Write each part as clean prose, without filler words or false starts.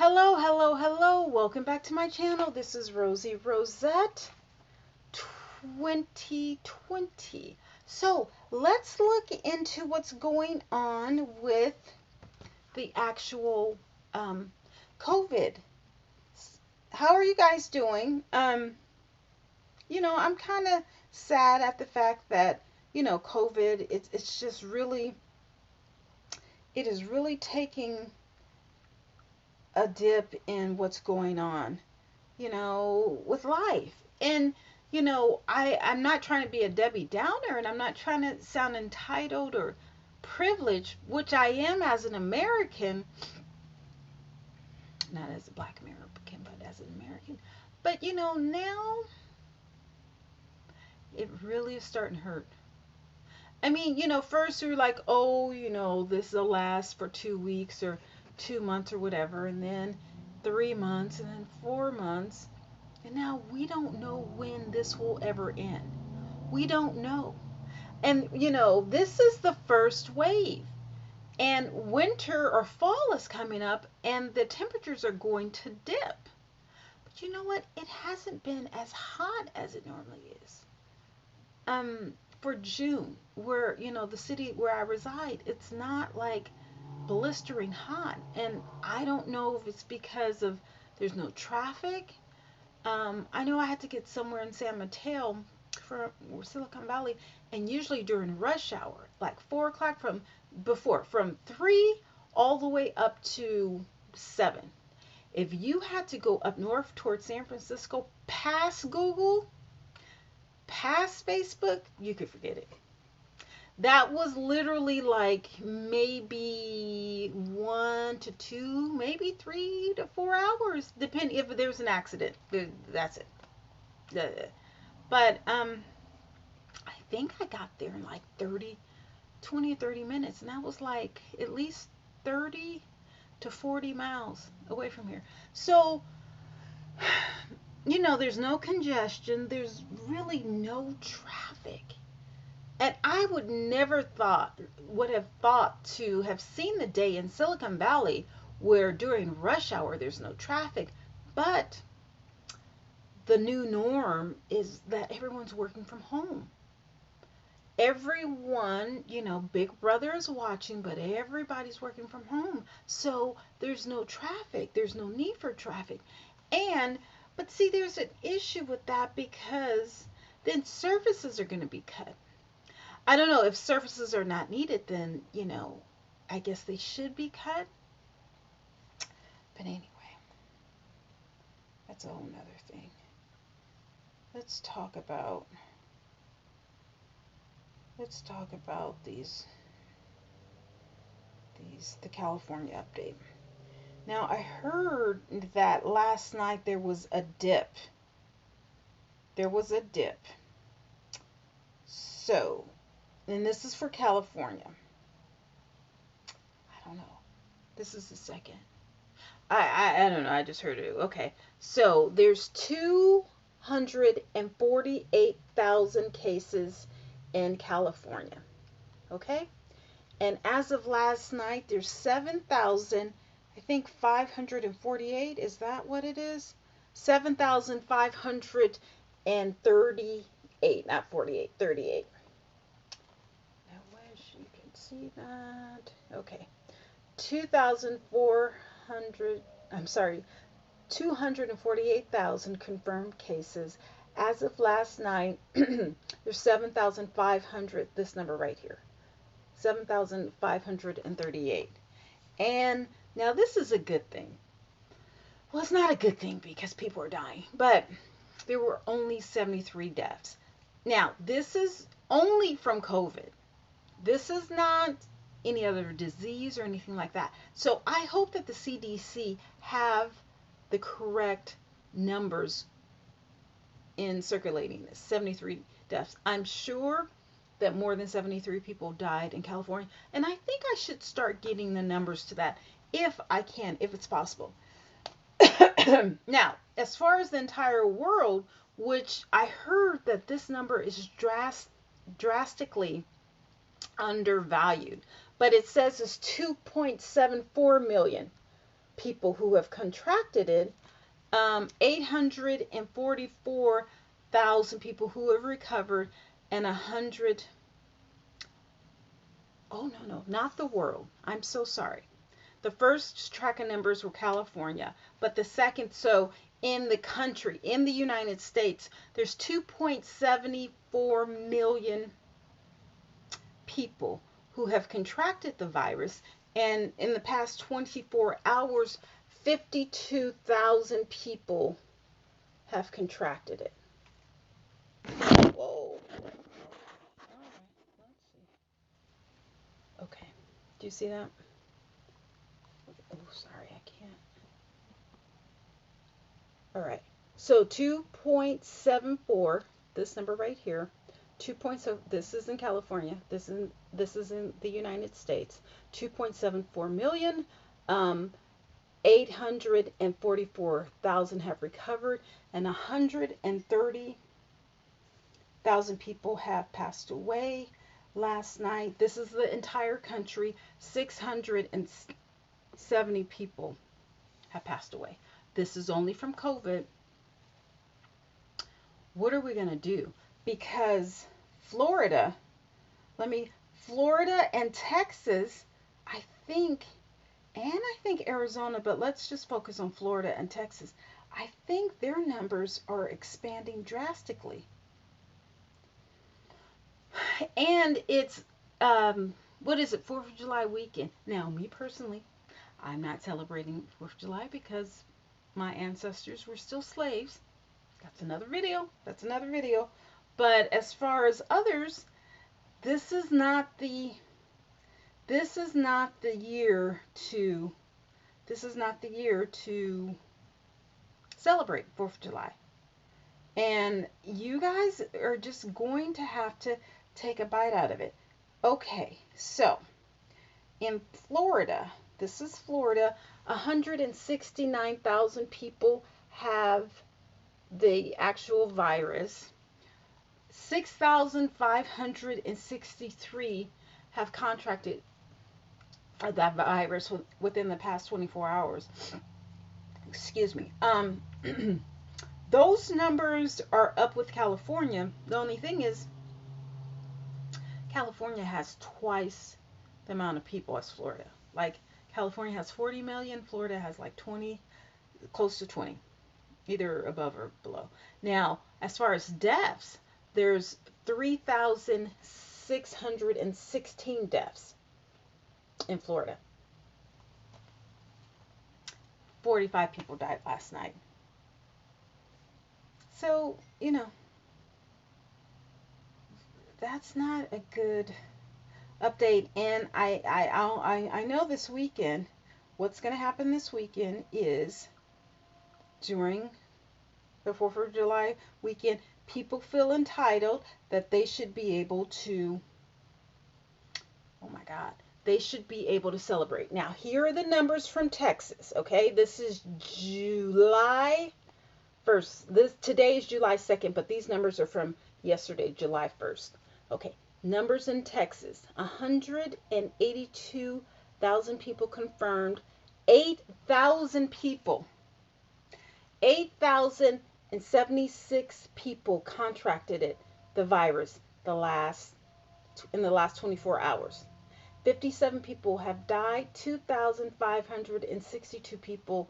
Hello, hello, hello. Welcome back to my channel. This is Rosie Rosette 2020. So let's look into what's going on with the actual COVID. How are you guys doing? I'm kind of sad at the fact that, COVID, it's just really, it is really taking a dip in what's going on, with life. And, I'm not trying to be a Debbie Downer, and I'm not trying to sound entitled or privileged, which I am as an American, not as a black American, but as an American. But, now it really is starting to hurt. I mean, first we were like, oh, this will last for 2 weeks or 2 months or whatever, and then 3 months, and then 4 months. And now we don't know when this will ever end. We don't know. And, this is the first wave. And winter or fall is coming up, and the temperatures are going to dip. But you know what? It hasn't been as hot as it normally is. For June, where, the city where I reside, it's not like blistering hot. And I don't know if it's because of there's no traffic. I know I had to get somewhere in San Mateo from Silicon Valley, and usually during rush hour, like 4 o'clock from 3 all the way up to 7. If you had to go up north towards San Francisco, past Google, past Facebook, you could forget it. That was literally like maybe 1 to 2, maybe 3 to 4 hours, depending if there's an accident. That's it. But I think I got there in like 20 or 30 minutes, and that was like at least 30 to 40 miles away from here. So, there's no congestion, there's really no traffic. And I would have thought to have seen the day in Silicon Valley where during rush hour there's no traffic. But the new norm is that everyone's working from home. Everyone, Big Brother is watching, but everybody's working from home. So there's no traffic. There's no need for traffic. But see, there's an issue with that because then services are going to be cut. I don't know if services are not needed, then, I guess they should be cut. But anyway, that's a whole nother thing. Let's talk about the California update. Now, I heard that last night there was a dip. There was a dip. So, and this is for California. I don't know. This is the second. I don't know. I just heard it. Okay. So there's 248,000 cases in California. Okay? And as of last night, there's 7,000, I think 548. Is that what it is? 7,538. Not 48, 38. I wish you could see that. Okay. 248,000 confirmed cases. As of last night, there's 7,500, this number right here, 7,538. And now this is a good thing. Well, it's not a good thing because people are dying, but there were only 73 deaths. Now, this is only from COVID. This is not any other disease or anything like that. So I hope that the CDC have the correct numbers in circulating this 73 deaths. I'm sure that more than 73 people died in California, and I think I should start getting the numbers to that if I can, if it's possible. Now, as far as the entire world, which I heard that this number is drastically undervalued, but it says it's 2.74 million. people who have contracted it, 844,000 people who have recovered, and 100. Oh, no, no, not the world. I'm so sorry. The first tracking numbers were California, but the second, so in the country, in the United States, there's 2.74 million people who have contracted the virus, and in the past 24 hours, 52,000 people have contracted it. Whoa. All right, let's see. Okay, do you see that? Oh, sorry, I can't. All right, so 2.74, this number right here, 2.7, this is in California, this is in the United States, 2.74 million, 844,000 have recovered, and 130,000 people have passed away. Last night, this is the entire country, 670 people have passed away. This is only from COVID. What are we going to do? Because Florida, Florida and Texas, I think, and I think Arizona, but let's just focus on Florida and Texas. I think their numbers are expanding drastically. And it's, what is it, 4th of July weekend. Now, me personally, I'm not celebrating 4th of July because my ancestors were still slaves. That's another video. That's another video. But as far as others, this is not the this is not the year to this is not the year to celebrate 4th of July. And you guys are just going to have to take a bite out of it. Okay, so in Florida, this is Florida, 169,000 people have the actual virus. 6,563 have contracted that virus within the past 24 hours. Excuse me. Those numbers are up with California. The only thing is, California has twice the amount of people as Florida. Like, California has 40 million, Florida has like 20, close to 20, either above or below. Now, as far as deaths, there's 3,616 deaths in Florida. 45 people died last night. So, that's not a good update. And I know this weekend, what's going to happen this weekend is during the 4th of July weekend, people feel entitled that they should be able to, oh my God, they should be able to celebrate. Now, here are the numbers from Texas, okay? This is July 1st. Today is July 2nd, but these numbers are from yesterday, July 1st. Okay, numbers in Texas. 182,000 people confirmed. 8,000 people. 8,076 people contracted the virus, in the last 24 hours. 57 people have died. 2,562 people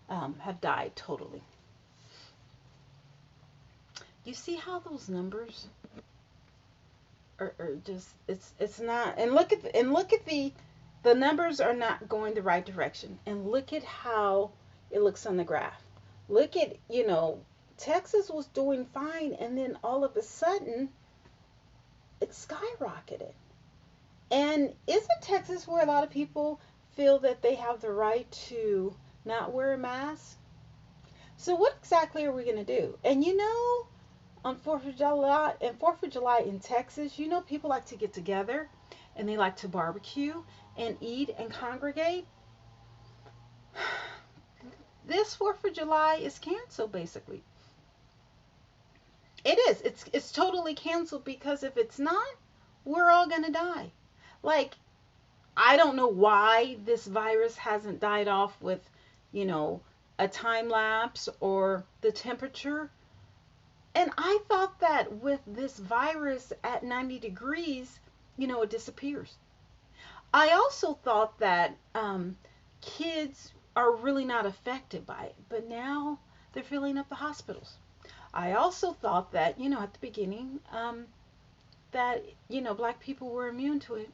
have died totally. You see how those numbers are just, it's not, and look at the numbers are not going the right direction. And look at how it looks on the graph. Look at, Texas was doing fine, and then all of a sudden it skyrocketed. And isn't Texas where a lot of people feel that they have the right to not wear a mask? So what exactly are we going to do? And on 4th of July in Texas, people like to get together and they like to barbecue and eat and congregate. This 4th of July is canceled, basically. It is. It's totally canceled, because if it's not, we're all going to die. Like, I don't know why this virus hasn't died off with, you know, a time lapse or the temperature. And I thought that with this virus at 90 degrees, it disappears. I also thought that kids are really not affected by it, but now they're filling up the hospitals. I also thought that, at the beginning, that, black people were immune to it,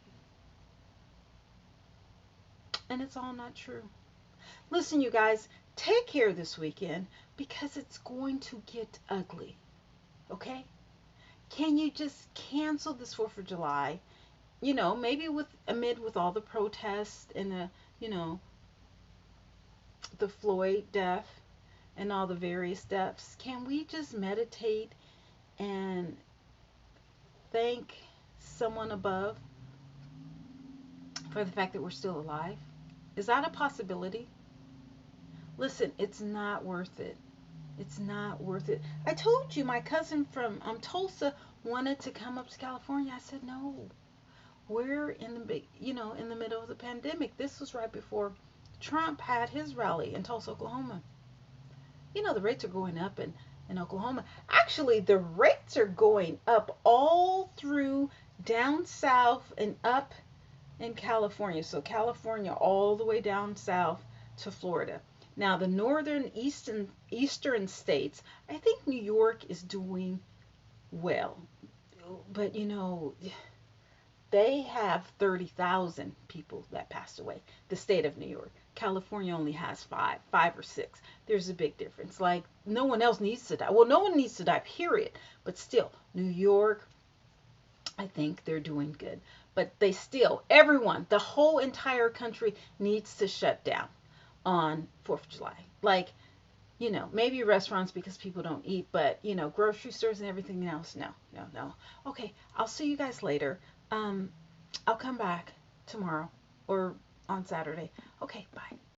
and it's all not true. Listen, you guys, take care this weekend because it's going to get ugly, okay? Can you just cancel this 4th of July? Maybe with all the protests and you know, the Floyd death and all the various deaths, can we just meditate and thank someone above for the fact that we're still alive? Is that a possibility? Listen, it's not worth it. It's not worth it. I told you my cousin from Tulsa wanted to come up to California. I said no. We're in the big, in the middle of the pandemic. This was right before Trump had his rally in Tulsa, Oklahoma. The rates are going up in Oklahoma. Actually, the rates are going up all through down south and up in California. So California all the way down south to Florida. Now the northern eastern states, I think New York is doing well. But they have 30,000 people that passed away. The state of New York. California only has five or six. There's a big difference. Like, no one else needs to die. Well, no one needs to die, period. But still, New York, I think they're doing good. But they still, everyone, the whole entire country needs to shut down on 4th of July. Like, maybe restaurants because people don't eat, but, grocery stores and everything else, no, no, no. Okay, I'll see you guys later. Um, I'll come back tomorrow or on Saturday. Okay, bye.